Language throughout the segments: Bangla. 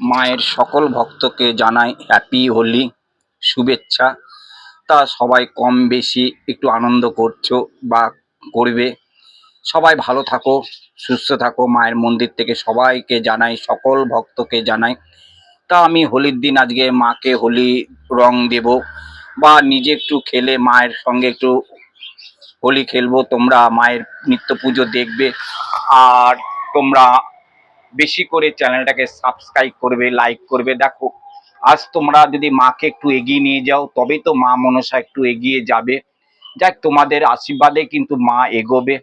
মায়ের সকল ভক্তকে জানাই হ্যাপি হোলি শুভেচ্ছা। তা সবাই কম বেশি একটু আনন্দ করছো বা করবে। সবাই ভালো থাকো, সুস্থ থাকো। মায়ের মন্দির থেকে সবাইকে জানাই, সকল ভক্তকে জানাই। তা আমি হোলির দিন আজকে মাকে হোলি রং দেব বা নিজে একটু খেলে মায়ের সঙ্গে একটু হোলি খেলবো। তোমরা মায়ের নিত্য পুজো দেখবে আর তোমরা বেশি করে চ্যানেলটাকে সাবস্ক্রাইব করবে, লাইক করবে। দেখো, আজ তোমরা যদি মাকে একটু এগিয়ে নিয়ে যাও তবেই তো মা মনসা একটু এগিয়ে যাবে। যাক, তোমাদের আশীর্বাদে কিন্তু মা এগোবে।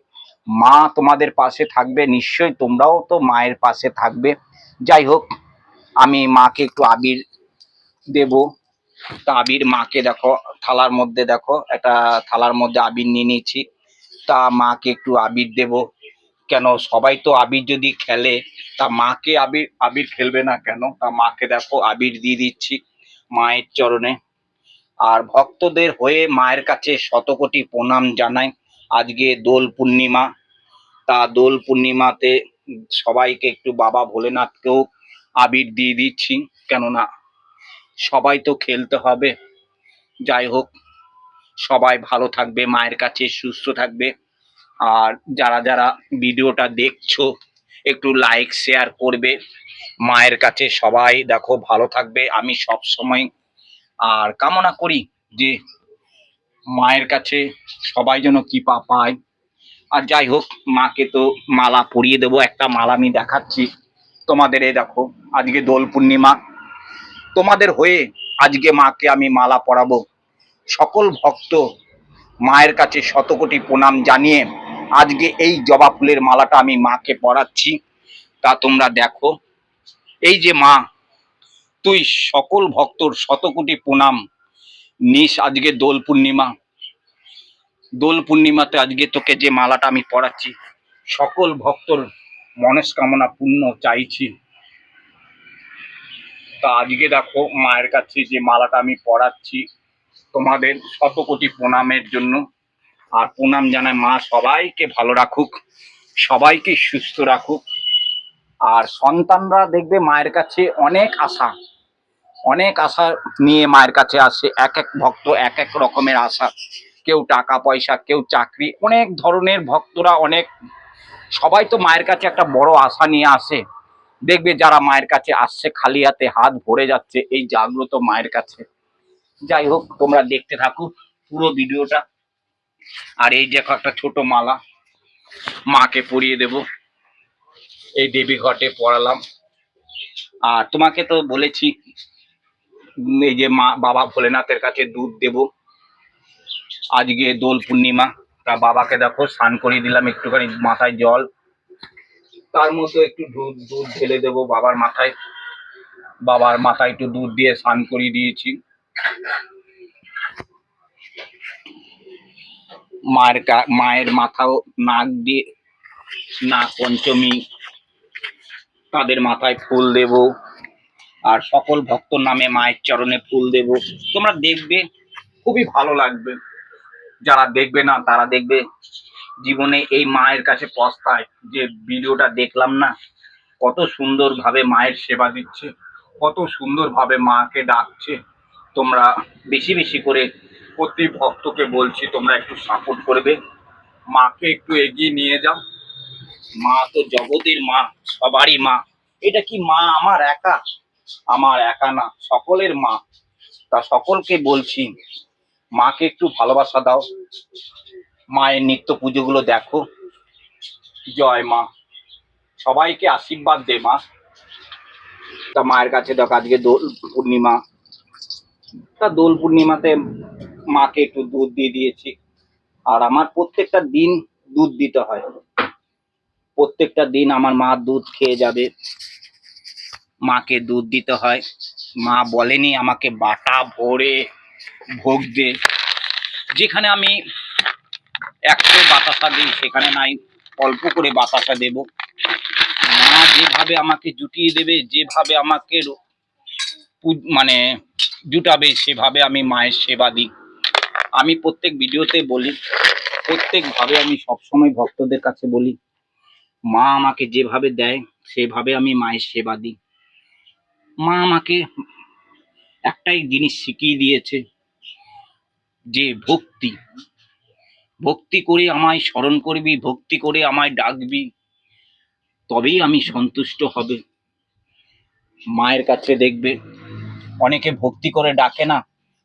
মা তোমাদের পাশে থাকবে, নিশ্চয়ই তোমরাও তো মায়ের পাশে থাকবে। যাই হোক, আমি মাকে একটু আবির দেব। তা আবির মাকে দেখো, থালার মধ্যে দেখো, একটা থালার মধ্যে আবির নিয়ে নিয়েছি। তা মাকে একটু আবির দেব। কেন, সবাই তো আবির যদি খেলে তা মাকে আবির আবির খেলবে না কেন? তা মাকে দেখো আবির দিয়ে দিচ্ছি মায়ের চরণে। আর ভক্তদের হয়ে মায়ের কাছে শতকোটি প্রণাম জানাই। আজকে দোল পূর্ণিমা। তা দোল পূর্ণিমাতে সবাইকে একটু বাবা ভোলেনাথকেও আবির দিয়ে দিচ্ছি, কেননা সবাই তো খেলতে হবে। যাই হোক, সবাই ভালো থাকবে, মায়ের কাছে সুস্থ থাকবে। আর যারা যারা ভিডিওটা দেখছো একটু লাইক শেয়ার করবে। মায়ের কাছে সবাই দেখো ভালো থাকবে, আমি সব সময় আর কামনা করি যে মায়ের কাছে সবাই যেন কৃপা পায়। আর যাই হোক, মাকে তো মালা পরিয়ে দেবো। একটা মালা আমি দেখাচ্ছি তোমাদের। এই দেখো, আজকে দোল পূর্ণিমা, তোমাদের হয়ে আজকে মাকে আমি মালা পরাবো। সকল ভক্ত মায়ের কাছে শতকোটি প্রণাম জানিয়ে আজকে এই জবা ফুলের মালাটা আমি মাকে পরাচ্ছি। তা তোমরা দেখো, এই যে মা, তুই সকল ভক্তর শতকোটি প্রণাম নিস। আজকে দোল পূর্ণিমা, দোল পূর্ণিমাতে আজকে তোকে যে মালাটা আমি পরাচ্ছি, সকল ভক্তর মনস্কামনা পূর্ণ চাইছি। তা আজকে দেখো মায়ের কাছে যে মালাটা আমি পরাচ্ছি তোমাদের শতকোটি প্রণামের জন্য। আর প্রণাম জানায় মা সবাইকে ভালো রাখুক, সবাইকে সুস্থ রাখুক। আর সন্তানরা দেখবে মায়ের কাছে অনেক আশা, অনেক আশা নিয়ে মায়ের কাছে আসে। এক এক ভক্ত এক এক রকমের আশা, কেউ টাকা পয়সা, কেউ চাকরি, অনেক ধরনের ভক্তরা অনেক। সবাই তো মায়ের কাছে একটা বড় আশা নিয়ে আসে। দেখবে যারা মায়ের কাছে আসছে খালি হাতে হাত ভরে যাচ্ছে এই জাগ্রত মায়ের কাছে। যাই হোক, তোমরা দেখতে থাকো পুরো ভিডিওটা। আর এই যে একটা ছোট মালা মাকে পরিয়ে দেব, এই দেবী ঘটে পরালাম। আর তোমাকে তো বলেছি এই যে মা বাবা ভোলেনাথের কাছে দুধ দেব। আজকে দোল পূর্ণিমা, তা বাবাকে দেখো স্নান করিয়ে দিলাম, একটুখানি মাথায় জল, তার মধ্যে একটু দুধ দুধ ঢেলে দেবো বাবার মাথায়। বাবার মাথায় একটু দুধ দিয়ে স্নান করিয়ে দিয়েছি। মায়ের মাথাও নাক দিয়ে, নাক পঞ্চমী, তাদের মাথায় ফুল দেব। আর সকল ভক্তর নামে মায়ের চরণে ফুল দেব। তোমরা দেখবে, খুবই ভালো লাগবে। যারা দেখবে না তারা দেখবে জীবনে এই মায়ের কাছে পস্তায় যে ভিডিওটা দেখলাম না, কত সুন্দরভাবে মায়ের সেবা দিচ্ছে, কত সুন্দরভাবে মাকে ডাকছে। তোমরা বেশি বেশি করে প্রতি ভক্তকে বলছি তোমরা একটু সাপোর্ট করবে, মাকে একটু এগিয়ে নিয়ে যাও। মা তো জগতের মা, সবারই মা। এটা কি মা আমার একা? আমার একা না, সকলের মা। তা সকলকে বলছি মাকে একটু ভালোবাসা দাও, মায়ের নিত্য পুজোগুলো দেখো। জয় মা, সবাইকে আশীর্বাদ দে মা। তা মায়ের কাছে দেখো আজকে দোল পূর্ণিমা। তা দোল পূর্ণিমাতে মাকে একটু দুধ দিয়ে দিয়েছি। আর আমার প্রত্যেকটা দিন দুধ দিতে হয়, প্রত্যেকটা দিন আমার মা দুধ খেয়ে যাবে, মাকে দুধ দিতে হয়। মা বলেনি আমাকে বাটা ভরে ভোগ দে। যেখানে আমি 100 বাতাসা দিই সেখানে নাই অল্প করে বাতাসা দেব। মা যেভাবে আমাকে জুটিয়ে দেবে, যেভাবে আমাকে মানে জুটাবে, সেভাবে আমি মায়ের সেবা দিই। আমি প্রত্যেক ভিডিওতে বলি, প্রত্যেকভাবে আমি সবসময় ভক্তদের কাছে বলি, মা আমাকে যেভাবে দেয় সেভাবে আমি মায়ের সেবা দিই। মা আমাকে একটাই জিনিস শিখিয়ে দিয়েছে, যে ভক্তি। ভক্তি করে আমায় স্মরণ করবি, ভক্তি করে আমায় ডাকবি, তবেই আমি সন্তুষ্ট হবে। মায়ের কাছে দেখবে অনেকে ভক্তি করে ডাকে না,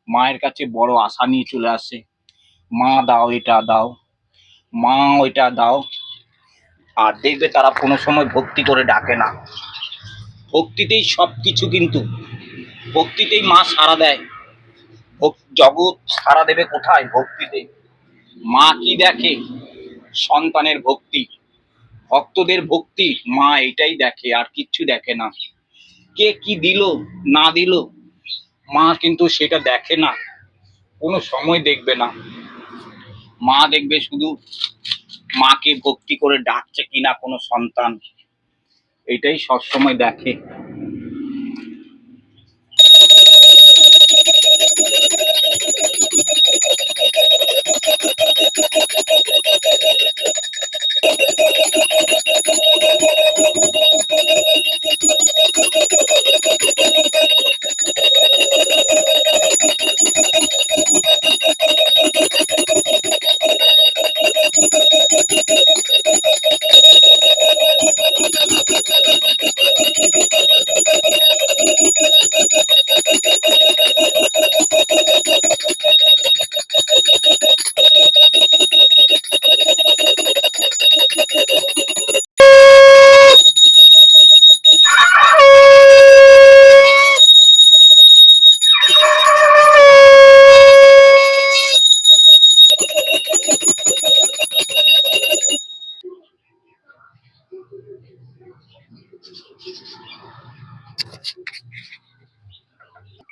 মায়ের কাছে বড় আশা নিয়ে চলে আসে, মা দাও এটা দাও, মা ওইটা দাও। আর দেখবে তারা কোনো সময় ভক্তি করে ডাকে না। ভক্তিতেই সব কিছু, কিন্তু ভক্তিতেই মা সাড়া দেয়। জগৎ সাড়া দেবে কোথায়? ভক্তিতে। মা কি দেখে? সন্তানের ভক্তি, ভক্তদের ভক্তি। মা এটাই দেখে, আর কিচ্ছু দেখে না। কে কি দিল না দিল মা কিন্তু সেটা দেখে না, কোনো সময় দেখবে না। মা দেখবে শুধু মাকে ভক্তি করে ডাকছে কিনা কোনো সন্তান, এটাই সবসময় দেখে।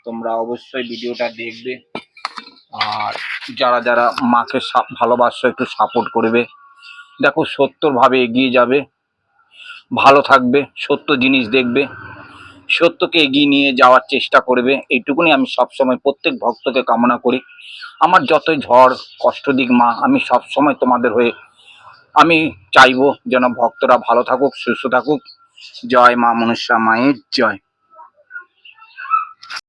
তোমরা অবশ্যই ভিডিওটা দেখবে, আর যারা যারা মাকে ভালোবাসো একটু সাপোর্ট করবে। দেখো সত্যভাবে এগিয়ে যাবে, ভালো থাকবে, সত্য জিনিস দেখবে, সত্যকে এগিয়ে নিয়ে যাওয়ার চেষ্টা করবে। এইটুকুনি আমি সবসময় প্রত্যেক ভক্তকে কামনা করি। আমার যতই ঝড় কষ্ট দিক মা, আমি সবসময় তোমাদের হয়ে আমি চাইবো যেন ভক্তরা ভালো থাকুক, সুস্থ থাকুক। জয় মা মনসা মায়ের জয়।